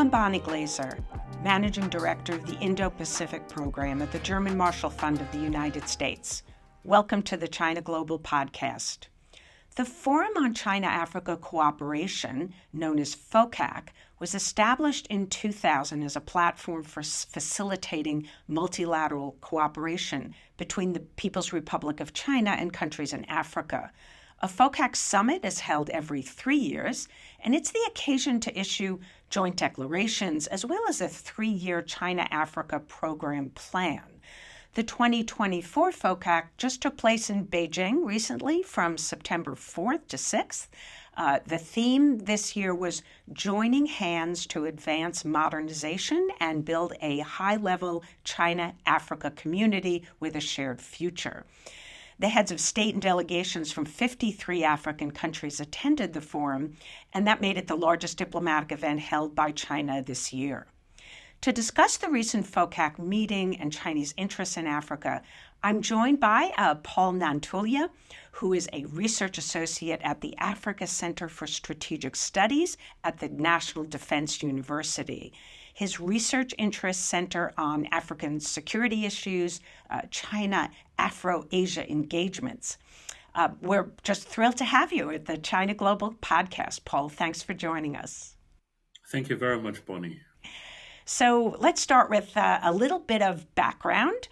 I'm Bonnie Glaser, Managing Director of the Indo-Pacific Program at the German Marshall Fund of the United States. Welcome to the China Global Podcast. The Forum on China-Africa Cooperation, known as FOCAC, was established in 2000 as a platform for facilitating multilateral cooperation between the People's Republic of China and countries in Africa. A FOCAC summit is held every 3 years, and it's the occasion to issue joint declarations as well as a 3-year China-Africa program plan. The 2024 FOCAC just took place in Beijing recently from September 4th to 6th. The theme this year was joining hands to advance modernization and build a high-level China-Africa community with a shared future. The heads of state and delegations from 53 African countries attended the forum, and that made it the largest diplomatic event held by China this year. To discuss the recent FOCAC meeting and Chinese interests in Africa, I'm joined by Paul Nantulya, who is a research associate at the Africa Center for Strategic Studies at the National Defense University. His research interests center on African security issues, China-Afro-Asia engagements. We're just thrilled to have you at the China Global Podcast. Paul, thanks for joining us. Thank you very much, Bonnie. So let's start with a little bit of background.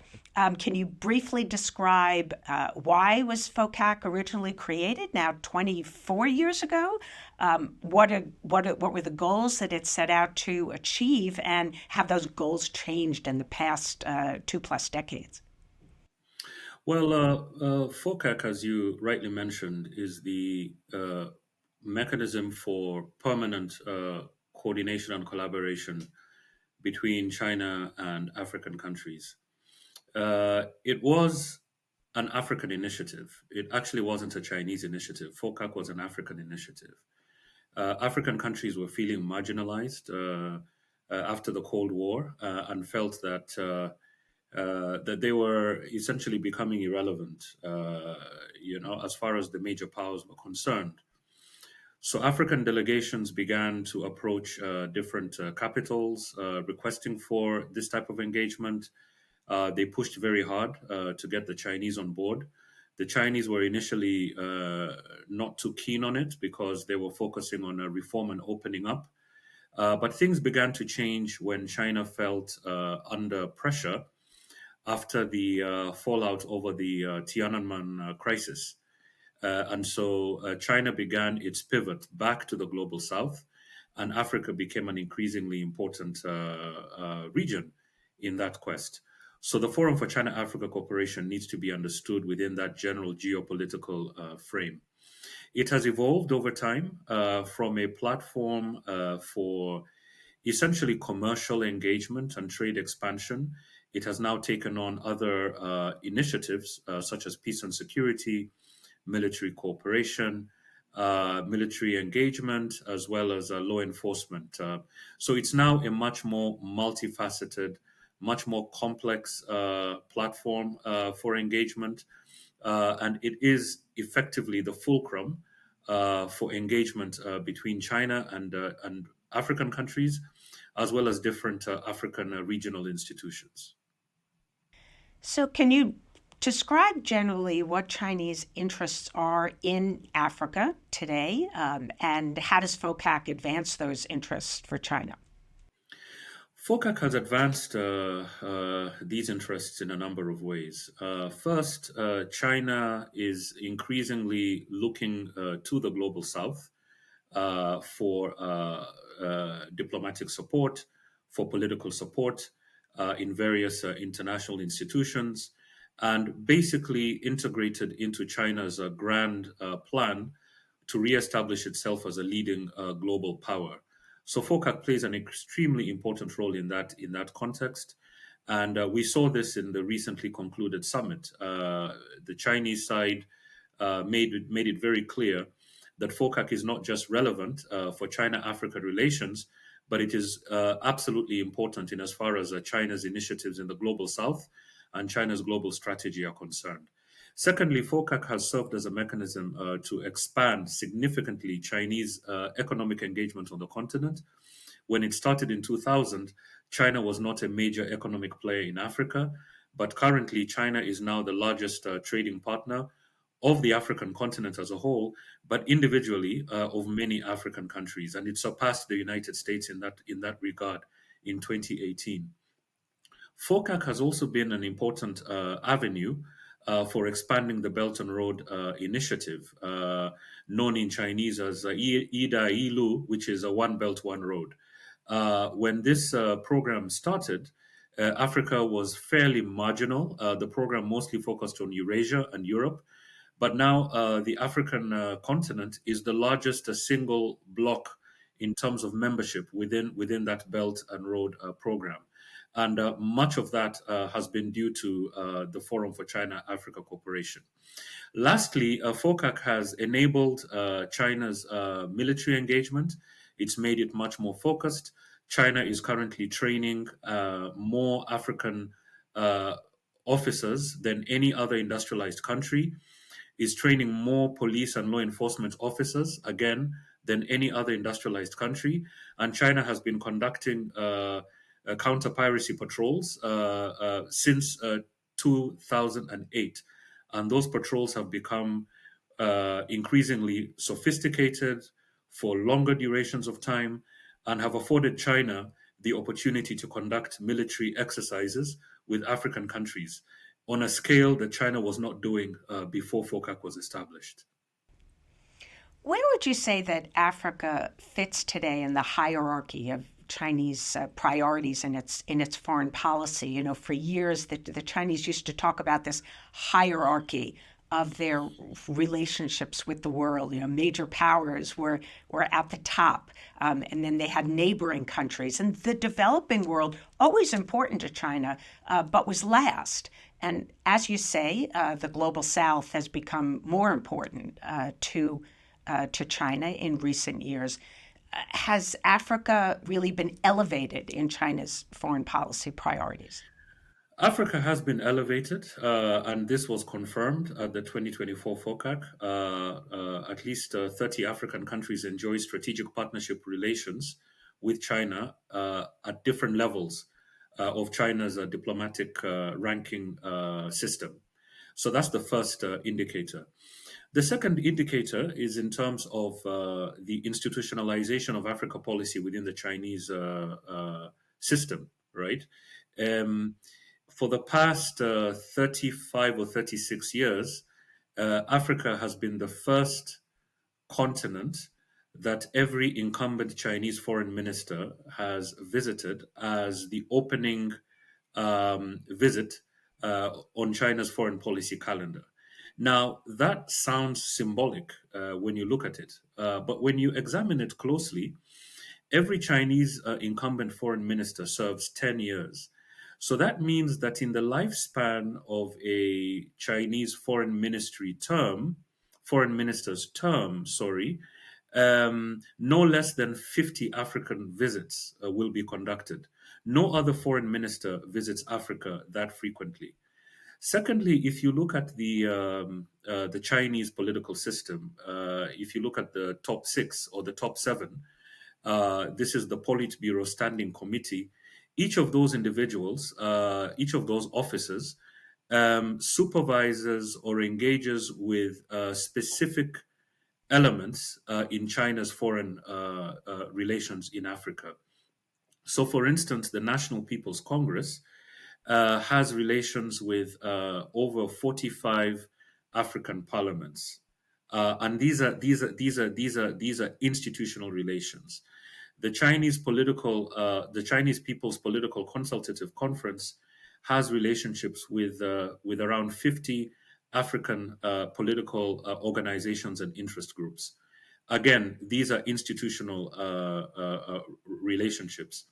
Can you briefly describe why was FOCAC originally created, now 24 years ago? What were the goals that it set out to achieve, and have those goals changed in the past 2+ decades? Well, FOCAC, as you rightly mentioned, is the mechanism for permanent coordination and collaboration between China and African countries. It was an African initiative. It actually wasn't a Chinese initiative. FOCAC was an African initiative. African countries were feeling marginalized after the Cold War and felt that they were essentially becoming irrelevant, as far as the major powers were concerned. So African delegations began to approach different capitals, requesting for this type of engagement. They pushed very hard to get the Chinese on board. The Chinese were initially not too keen on it because they were focusing on a reform and opening up. But things began to change when China felt under pressure after the fallout over the Tiananmen crisis. And so China began its pivot back to the global south, and Africa became an increasingly important region in that quest. So the Forum for China-Africa Cooperation needs to be understood within that general geopolitical frame. It has evolved over time from a platform for essentially commercial engagement and trade expansion. It has now taken on other initiatives such as peace and security, military cooperation, military engagement, as well as law enforcement. So it's now a much more multifaceted, much more complex platform for engagement. And it is effectively the fulcrum for engagement between China and African countries, as well as different African regional institutions. So can you describe generally what Chinese interests are in Africa today, and how does FOCAC advance those interests for China? FOCAC has advanced these interests in a number of ways. First, China is increasingly looking to the global south for diplomatic support, for political support in various international institutions, and basically integrated into China's grand plan to reestablish itself as a leading global power. So FOCAC plays an extremely important role in that context. And we saw this in the recently concluded summit. The Chinese side made it very clear that FOCAC is not just relevant for China-Africa relations, but it is absolutely important in as far as China's initiatives in the global south and China's global strategy are concerned. Secondly, FOCAC has served as a mechanism to expand significantly Chinese economic engagement on the continent. When it started in 2000, China was not a major economic player in Africa, but currently China is now the largest trading partner of the African continent as a whole, but individually of many African countries, and it surpassed the United States in that regard in 2018. FOCAC has also been an important avenue for expanding the Belt and Road Initiative, known in Chinese as Ida Ilu, which is a One Belt, One Road. When this program started, Africa was fairly marginal. The program mostly focused on Eurasia and Europe, but now the African continent is the largest single bloc in terms of membership within that Belt and Road program. And much of that has been due to the Forum for China-Africa Cooperation. Lastly, FOCAC has enabled China's military engagement. It's made it much more focused. China is currently training more African officers than any other industrialized country, is training more police and law enforcement officers, again, than any other industrialized country. And China has been conducting counter-piracy patrols since 2008. And those patrols have become increasingly sophisticated for longer durations of time and have afforded China the opportunity to conduct military exercises with African countries on a scale that China was not doing before FOCAC was established. Where would you say that Africa fits today in the hierarchy of Chinese priorities in its foreign policy? You know, for years the Chinese used to talk about this hierarchy of their relationships with the world. You know, major powers were at the top, and then they had neighboring countries, and the developing world, always important to China, but was last. And as you say, the global South has become more important to China in recent years. Has Africa really been elevated in China's foreign policy priorities? Africa has been elevated, and this was confirmed at the 2024 FOCAC. At least 30 African countries enjoy strategic partnership relations with China at different levels of China's diplomatic ranking system. So that's the first indicator. The second indicator is in terms of the institutionalization of Africa policy within the Chinese system, right? For the past 35 or 36 years, Africa has been the first continent that every incumbent Chinese foreign minister has visited as the opening visit on China's foreign policy calendar. Now, that sounds symbolic when you look at it, but when you examine it closely, every Chinese incumbent foreign minister serves 10 years. So that means that in the lifespan of a Chinese foreign minister's term, no less than 50 African visits will be conducted. No other foreign minister visits Africa that frequently. Secondly, if you look at the Chinese political system, if you look at the top 6 or the top 7, this is the Politburo Standing Committee. Each of those individuals, each of those officers, supervises or engages with specific elements in China's foreign relations in Africa. So, for instance, the National People's Congress has relations with over 45 African parliaments, and these are institutional relations. The Chinese People's Political Consultative Conference has relationships with around 50 African political organizations and interest groups. Again, these are institutional relationships.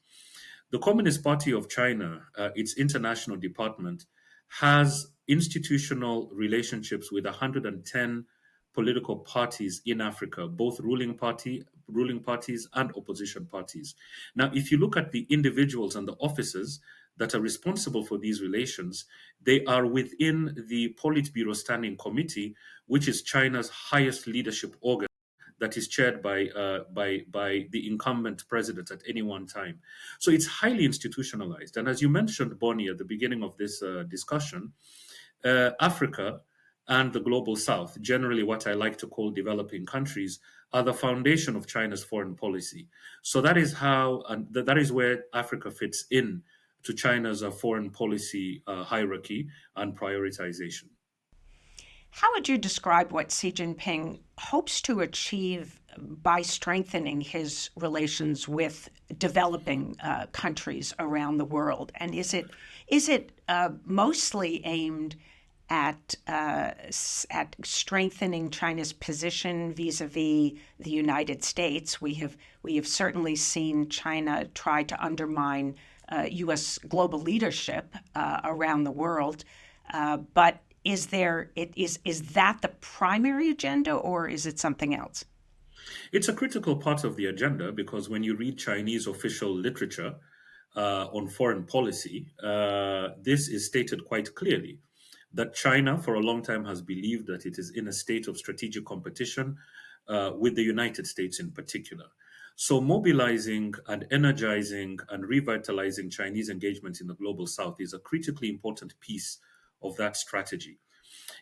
The Communist Party of China, its international department, has institutional relationships with 110 political parties in Africa, both ruling parties and opposition parties. Now, if you look at the individuals and the officers that are responsible for these relations, they are within the Politburo Standing Committee, which is China's highest leadership organ. that is chaired by the incumbent president at any one time. So it's highly institutionalized. And as you mentioned, Bonnie, at the beginning of this discussion, Africa and the global south, generally what I like to call developing countries, are the foundation of China's foreign policy. So that is how, and that is where Africa fits in to China's foreign policy hierarchy and prioritization. How would you describe what Xi Jinping hopes to achieve by strengthening his relations with developing countries around the world? And is it mostly aimed at strengthening China's position vis-a-vis the United States? We have certainly seen China try to undermine U.S. global leadership around the world, but is that the primary agenda, or is it something else? It's a critical part of the agenda because when you read Chinese official literature on foreign policy, this is stated quite clearly that China, for a long time, has believed that it is in a state of strategic competition with the United States in particular. So, mobilizing and energizing and revitalizing Chinese engagement in the global south is a critically important piece of that strategy.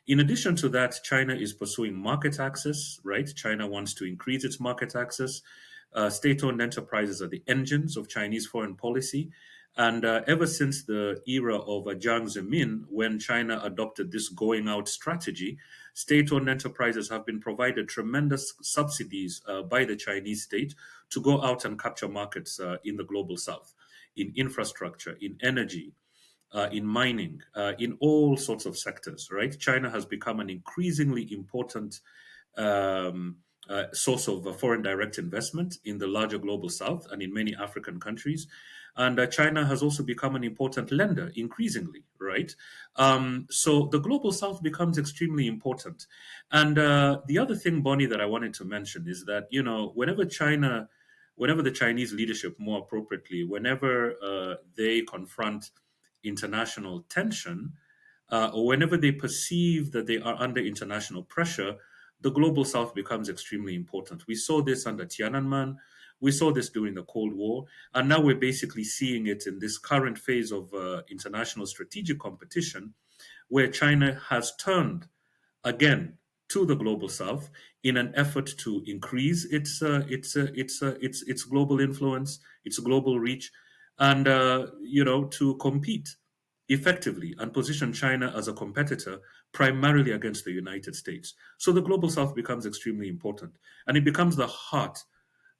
In addition to that, China is pursuing market access, right? China wants to increase its market access. State-owned enterprises are the engines of Chinese foreign policy. And ever since the era of Jiang Zemin, when China adopted this going out strategy, state-owned enterprises have been provided tremendous subsidies by the Chinese state to go out and capture markets in the global south, in infrastructure, in energy, in mining, in all sorts of sectors, right? China has become an increasingly important source of foreign direct investment in the larger global south and in many African countries. And China has also become an important lender increasingly, right? So the global south becomes extremely important. And the other thing, Bonnie, that I wanted to mention is that, whenever the Chinese leadership, more appropriately, whenever they confront international tension, or whenever they perceive that they are under international pressure, the global south becomes extremely important. We saw this under Tiananmen, we saw this during the Cold War, and now we're basically seeing it in this current phase of international strategic competition, where China has turned again to the global south in an effort to increase its global influence, its global reach, and to compete effectively and position China as a competitor primarily against the United States. So the global south becomes extremely important, and it becomes the heart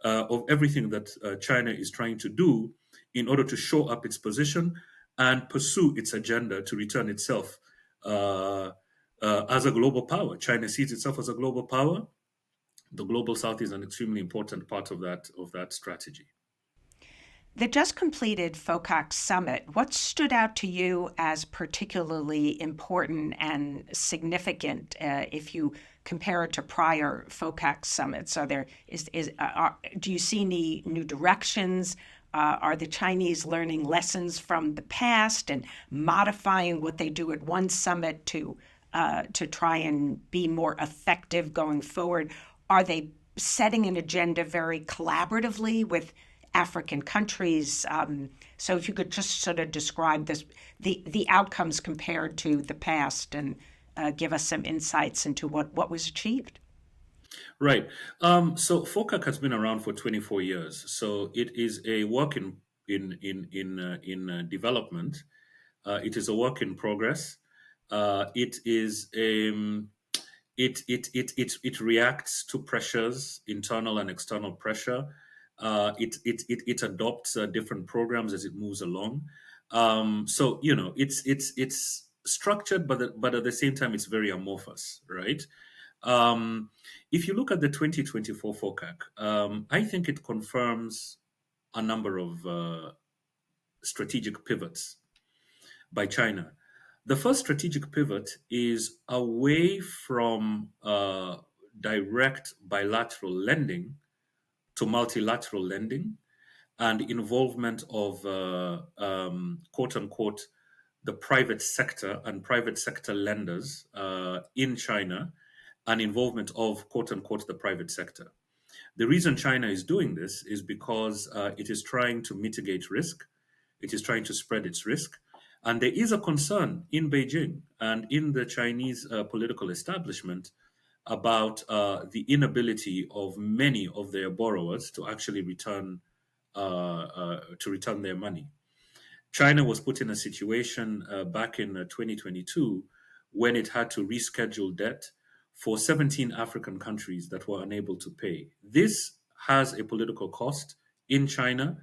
of everything that China is trying to do in order to show up its position and pursue its agenda to return itself as a global power. China sees itself as a global power. The global south is an extremely important part of that strategy. The just completed FOCAC summit, what stood out to you as particularly important and significant if you compare it to prior FOCAC summits? Do you see any new directions? Are the Chinese learning lessons from the past and modifying what they do at one summit to try and be more effective going forward? Are they setting an agenda very collaboratively with African countries? So if you could just sort of describe the outcomes compared to the past and give us some insights into what was achieved. Right. So FOCAC has been around for 24 years. So it is a work in development. It is a work in progress. It reacts to pressures, internal and external pressure. It adopts different programs as it moves along. So it's structured, but at the same time it's very amorphous, right? If you look at the 2024 FOCAC, I think it confirms a number of strategic pivots by China. The first strategic pivot is away from direct bilateral lending to multilateral lending and involvement of quote unquote the private sector and private sector lenders in China, and involvement of quote unquote the private sector. The reason China is doing this is because it is trying to mitigate risk. It is trying to spread its risk. And there is a concern in Beijing and in the Chinese political establishment about the inability of many of their borrowers to actually return their money. China was put in a situation back in 2022 when it had to reschedule debt for 17 African countries that were unable to pay. This has a political cost in China.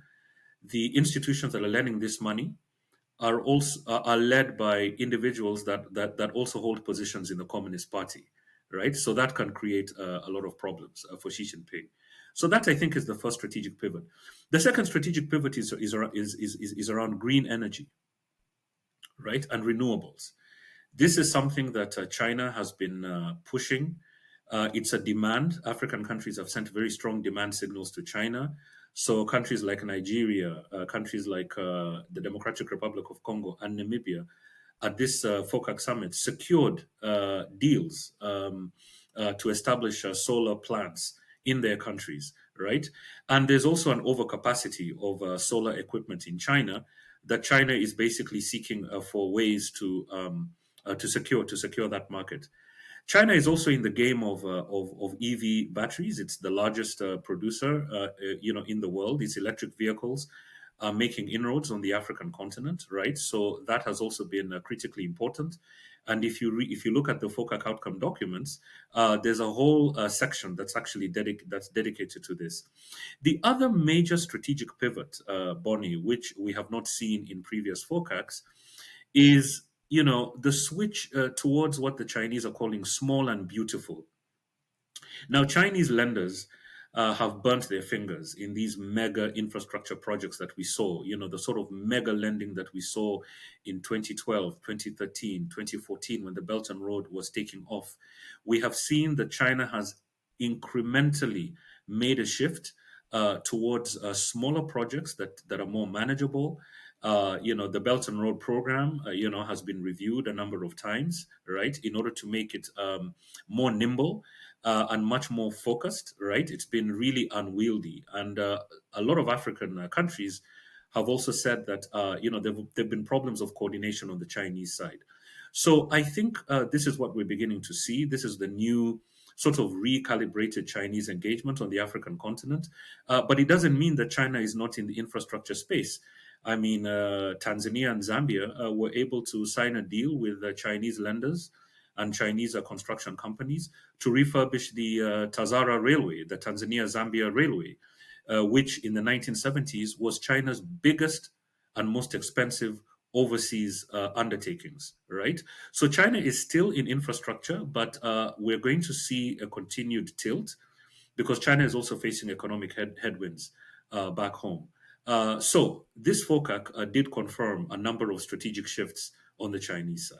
The institutions that are lending this money are led by individuals that also hold positions in the Communist Party, right? So that can create a lot of problems for Xi Jinping. So that, I think, is the first strategic pivot. The second strategic pivot is around green energy, right, and renewables. This is something that China has been pushing. It's a demand. African countries have sent very strong demand signals to China. So countries like Nigeria, countries like the Democratic Republic of Congo and Namibia at this FOCAC summit secured deals to establish solar plants in their countries, right? And there's also an overcapacity of solar equipment in China that China is basically seeking for ways to secure that market. China is also in the game of EV batteries. It's the largest producer, in the world. Its electric vehicles are making inroads on the African continent, right? So that has also been critically important. And if you look at the FOCAC outcome documents, there's a whole section that's actually dedicated to this. The other major strategic pivot, Bonnie, which we have not seen in previous FOCACs, is the switch towards what the Chinese are calling small and beautiful. Now, Chinese lenders have burnt their fingers in these mega infrastructure projects that we saw, the sort of mega lending that we saw in 2012, 2013, 2014, when the Belt and Road was taking off. We have seen that China has incrementally made a shift towards smaller projects that are more manageable. The Belt and Road program, has been reviewed a number of times, right, in order to make it more nimble and much more focused, right? It's been really unwieldy. And a lot of African countries have also said that, there've been problems of coordination on the Chinese side. So I think this is what we're beginning to see. This is the new sort of recalibrated Chinese engagement on the African continent. But it doesn't mean that China is not in the infrastructure space. I mean, Tanzania and Zambia were able to sign a deal with Chinese lenders and Chinese construction companies to refurbish the Tazara Railway, the Tanzania-Zambia Railway, which in the 1970s was China's biggest and most expensive overseas undertakings, right? So China is still in infrastructure, but we're going to see a continued tilt because China is also facing economic headwinds back home. So this FOCAC did confirm a number of strategic shifts on the Chinese side.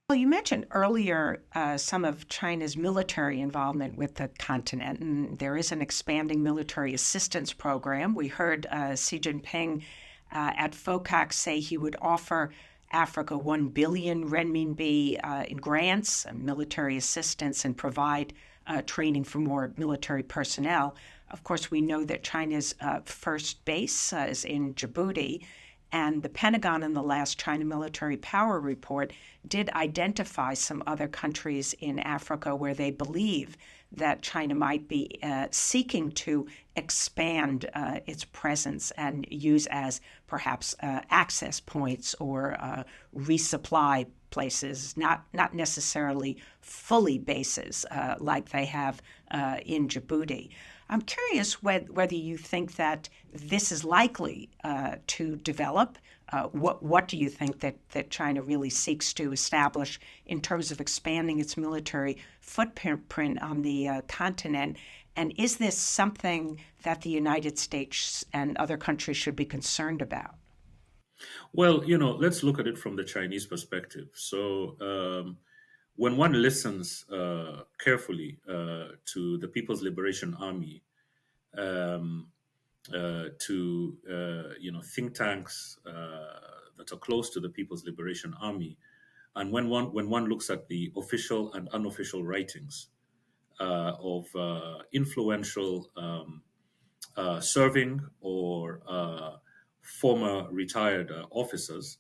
Well, you mentioned earlier some of China's military involvement with the continent, and there is an expanding military assistance program. We heard Xi Jinping at FOCAC say he would offer Africa 1 billion renminbi in grants, military assistance, and provide training for more military personnel. Of course, we know that China's first base is in Djibouti, and the Pentagon in the last China Military Power Report did identify some other countries in Africa where they believe that China might be seeking to expand its presence and use as perhaps access points or resupply places, not necessarily fully bases like they have in Djibouti. I'm curious whether you think that this is likely to develop. What do you think that China really seeks to establish in terms of expanding its military footprint on the continent? And is this something that the United States and other countries should be concerned about? Well, let's look at it from the Chinese perspective. So when one listens carefully to the People's Liberation Army, um, to think tanks that are close to the People's Liberation Army, and when one looks at the official and unofficial writings, influential serving or former retired officers,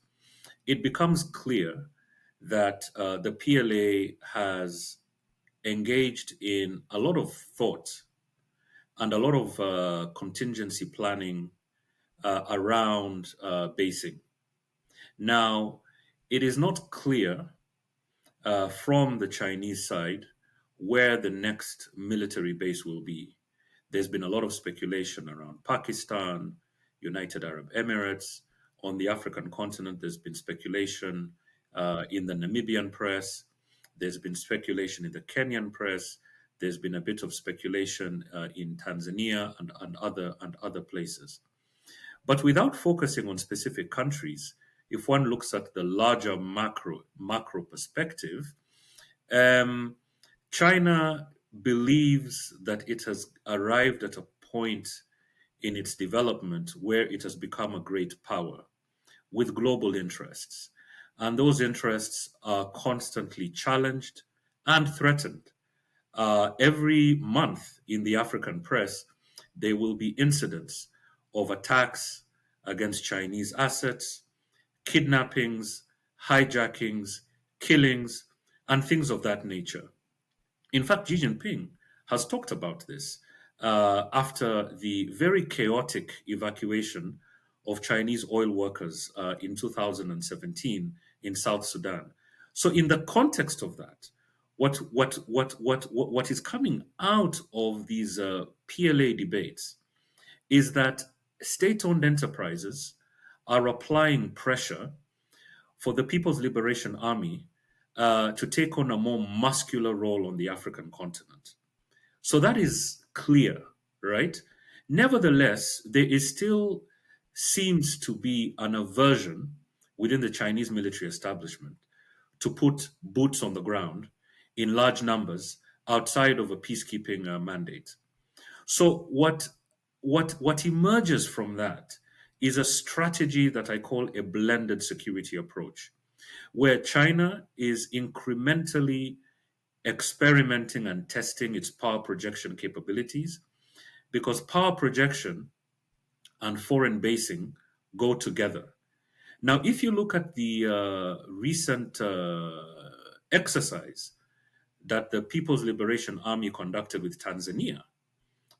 it becomes clear that the PLA has engaged in a lot of thought and a lot of contingency planning around basing. Now, it is not clear from the Chinese side where the next military base will be. There's been a lot of speculation around Pakistan, United Arab Emirates. On the African continent, there's been speculation in the Namibian press. There's been speculation in the Kenyan press. There's been a bit of speculation in Tanzania and other places. But without focusing on specific countries, if one looks at the larger macro perspective, um, China believes that it has arrived at a point in its development where it has become a great power with global interests. And those interests are constantly challenged and threatened. Every month in the African press, there will be incidents of attacks against Chinese assets, kidnappings, hijackings, killings, and things of that nature. In fact, Xi Jinping has talked about this after the very chaotic evacuation of Chinese oil workers in 2017 in South Sudan. So, in the context of that, what is coming out of these PLA debates is that state-owned enterprises are applying pressure for the People's Liberation Army to take on a more muscular role on the African continent. So that is clear, right? Nevertheless, there is still seems to be an aversion within the Chinese military establishment to put boots on the ground in large numbers outside of a peacekeeping mandate. So what emerges from that is a strategy that I call a blended security approach, where China is incrementally experimenting and testing its power projection capabilities, because power projection and foreign basing go together. Now, if you look at the recent exercise that the People's Liberation Army conducted with Tanzania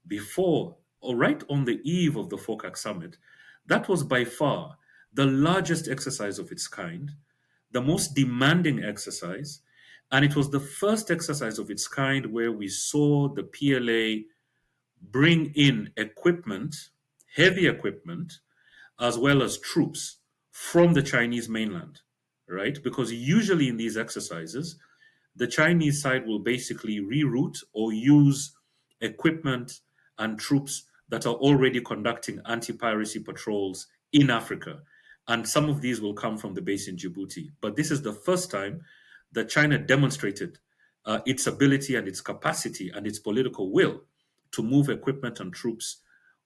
before or right on the eve of the FOCAC summit, that was by far the largest exercise of its kind, the most demanding exercise, and it was the first exercise of its kind where we saw the PLA bring in equipment, heavy equipment, as well as troops from the Chinese mainland, right? Because usually in these exercises, the Chinese side will basically reroute or use equipment and troops that are already conducting anti-piracy patrols in Africa. And some of these will come from the base in Djibouti. But this is the first time that China demonstrated its ability and its capacity and its political will to move equipment and troops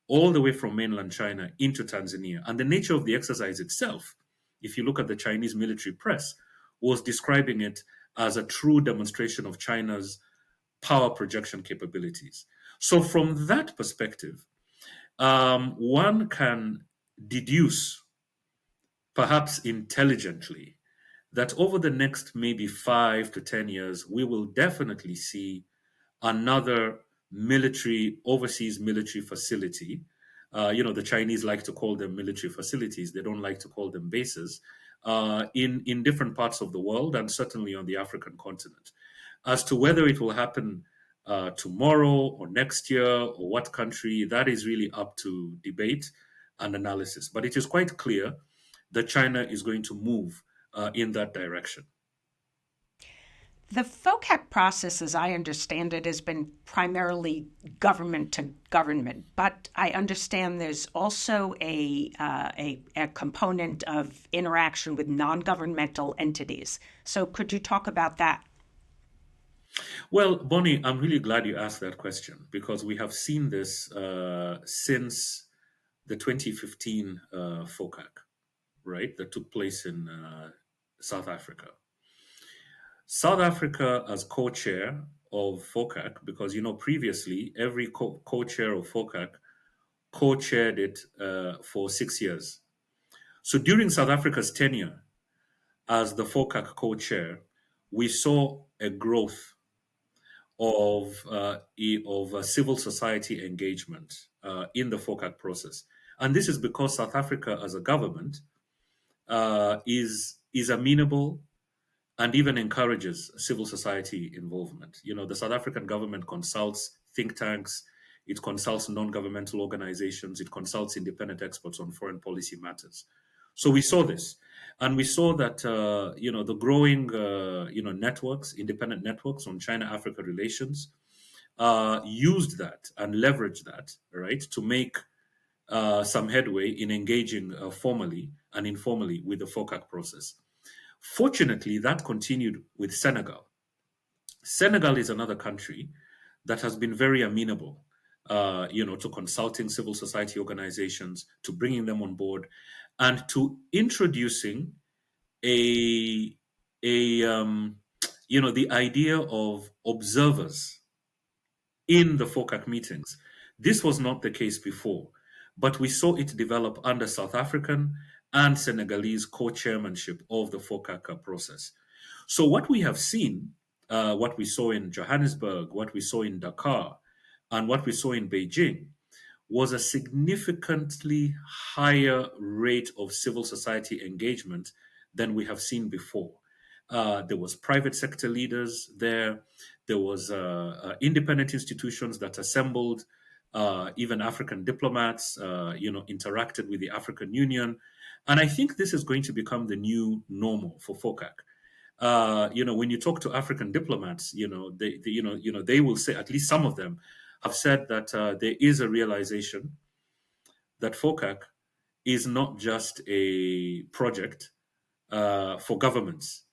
all the way from mainland China into Tanzania. And the nature of the exercise itself, if you look at the Chinese military press, was describing it as a true demonstration of China's power projection capabilities. So, from that perspective, one can deduce, perhaps intelligently, that over the next maybe 5 to 10 years, we will definitely see another overseas military facility. The Chinese like to call them military facilities. They don't like to call them bases in different parts of the world and certainly on the African continent. As to whether it will happen tomorrow or next year or what country, that is really up to debate and analysis. But it is quite clear that China is going to move in that direction. The FOCAC process, as I understand it, has been primarily government to government, but I understand there's also a component of interaction with non-governmental entities. So could you talk about that? Well, Bonnie, I'm really glad you asked that question, because we have seen this since the 2015 FOCAC, right, that took place in South Africa. South Africa, as co-chair, of FOCAC because, previously every co-chair of FOCAC co-chaired it for 6 years. So during South Africa's tenure as the FOCAC co-chair, we saw a growth of civil society engagement in the FOCAC process. And this is because South Africa as a government is amenable and even encourages civil society involvement. The South African government consults think tanks, it consults non-governmental organizations, it consults independent experts on foreign policy matters. So we saw this, and we saw that the growing networks, independent networks on China-Africa relations, used that and leveraged that, right, to make some headway in engaging formally and informally with the FOCAC process. Fortunately, that continued with Senegal. Senegal is another country that has been very amenable, to consulting civil society organizations, to bringing them on board, and to introducing the idea of observers in the FOCAC meetings. This was not the case before, but we saw it develop under South African and Senegalese co-chairmanship of the FOCAC process. So what we have seen, what we saw in Johannesburg, what we saw in Dakar, and what we saw in Beijing was a significantly higher rate of civil society engagement than we have seen before. There was private sector leaders there. There was independent institutions that assembled, even African diplomats, interacted with the African Union. And I think this is going to become the new normal for FOCAC. When you talk to African diplomats, they will say, at least some of them have said that there is a realization that FOCAC is not just a project for governments.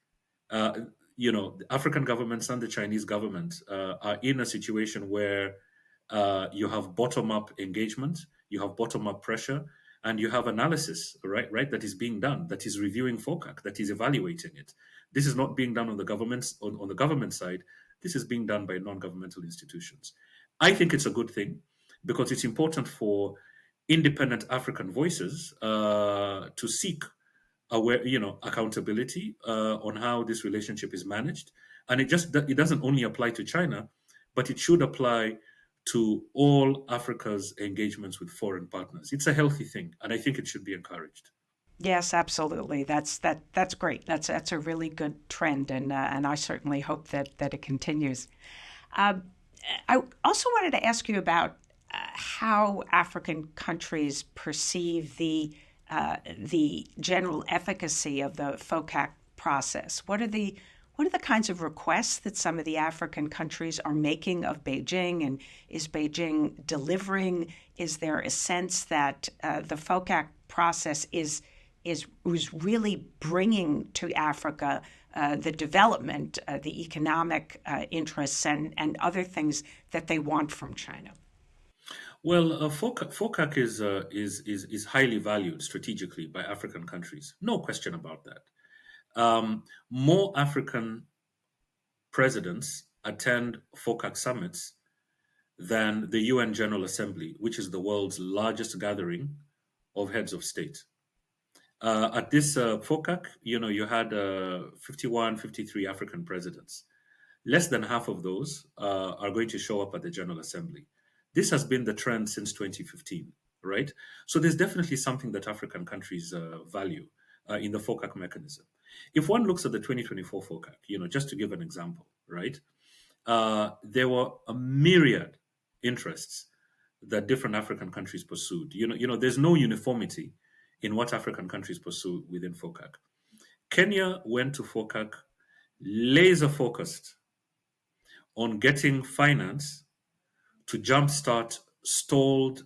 The African governments and the Chinese government are in a situation where you have bottom-up engagement, you have bottom-up pressure, and you have analysis, right, that is being done, that is reviewing FOCAC, that is evaluating it. This is not being done on the government side. This is being done by non-governmental institutions. I think it's a good thing because it's important for independent African voices to seek accountability on how this relationship is managed. And it doesn't only apply to China, but it should apply to all Africa's engagements with foreign partners. It's a healthy thing, and I think it should be encouraged. Yes, absolutely. That's great. That's a really good trend, and I certainly hope that it continues. I also wanted to ask you about how African countries perceive the general efficacy of the FOCAC process. What are the kinds of requests that some of the African countries are making of Beijing, and is Beijing delivering? Is there a sense that the FOCAC process is really bringing to Africa the development, the economic interests, and other things that they want from China? Well, FOCAC is highly valued strategically by African countries. No question about that. More African presidents attend FOCAC summits than the UN General Assembly, which is the world's largest gathering of heads of state. At this FOCAC, you had 51, 53 African presidents. Less than half of those are going to show up at the General Assembly. This has been the trend since 2015, right? So there's definitely something that African countries value in the FOCAC mechanism. If one looks at the 2024 FOCAC, just to give an example, right? There were a myriad interests that different African countries pursued. There's no uniformity in what African countries pursue within FOCAC. Kenya went to FOCAC laser focused on getting finance to jumpstart stalled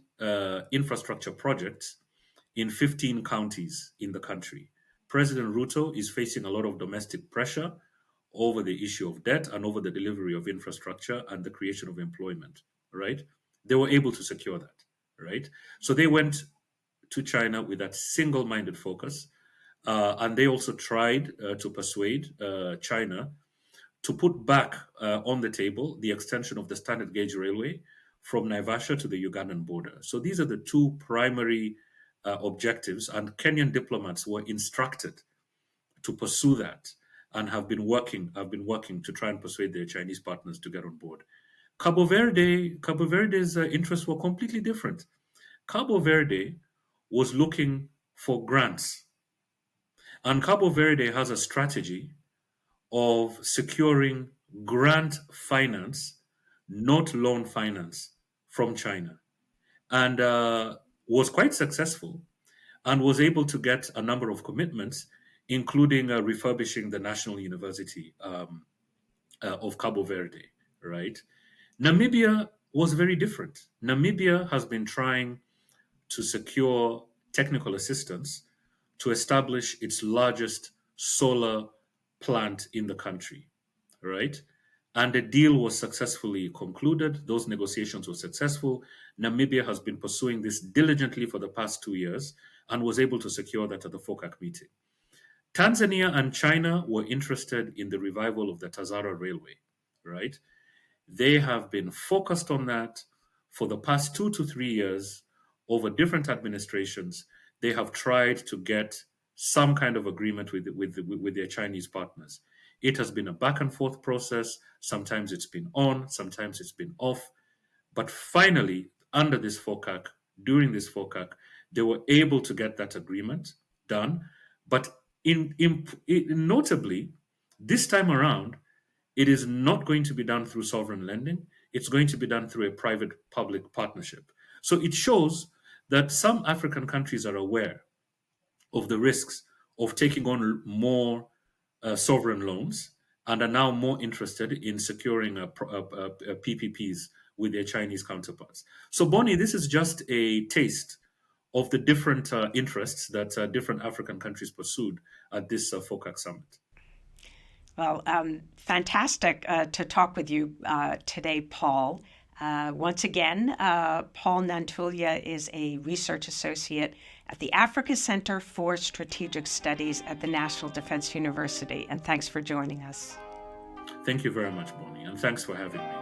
infrastructure projects in 15 counties in the country. President Ruto is facing a lot of domestic pressure over the issue of debt and over the delivery of infrastructure and the creation of employment, right? They were able to secure that, right? So they went to China with that single-minded focus, and they also tried to persuade China to put back on the table the extension of the standard gauge railway from Naivasha to the Ugandan border. So these are the two primary objectives, and Kenyan diplomats were instructed to pursue that and have been working to try and persuade their Chinese partners to get on board. Cabo Verde's interests were completely different. Cabo Verde was looking for grants, and Cabo Verde has a strategy of securing grant finance, not loan finance, from China, and was quite successful and was able to get a number of commitments, including refurbishing the National University of Cabo Verde, right? Namibia was very different. Namibia has been trying to secure technical assistance to establish its largest solar plant in the country, right? And the deal was successfully concluded. Those negotiations were successful. Namibia has been pursuing this diligently for the past 2 years and was able to secure that at the FOCAC meeting. Tanzania and China were interested in the revival of the Tazara Railway, right? They have been focused on that for the past 2 to 3 years over different administrations. They have tried to get some kind of agreement with their Chinese partners. It has been a back and forth process. Sometimes it's been on, sometimes it's been off. But finally, under this FOCAC, during this FOCAC, they were able to get that agreement done. But notably, this time around, it is not going to be done through sovereign lending. It's going to be done through a private-public partnership. So it shows that some African countries are aware of the risks of taking on more sovereign loans and are now more interested in securing PPPs with their Chinese counterparts. So, Bonnie, this is just a taste of the different interests that different African countries pursued at this FOCAC summit. Well, fantastic to talk with you today, Paul. Once again, Paul Nantulya is a research associate at the Africa Center for Strategic Studies at the National Defense University. And thanks for joining us. Thank you very much, Bonnie, and thanks for having me.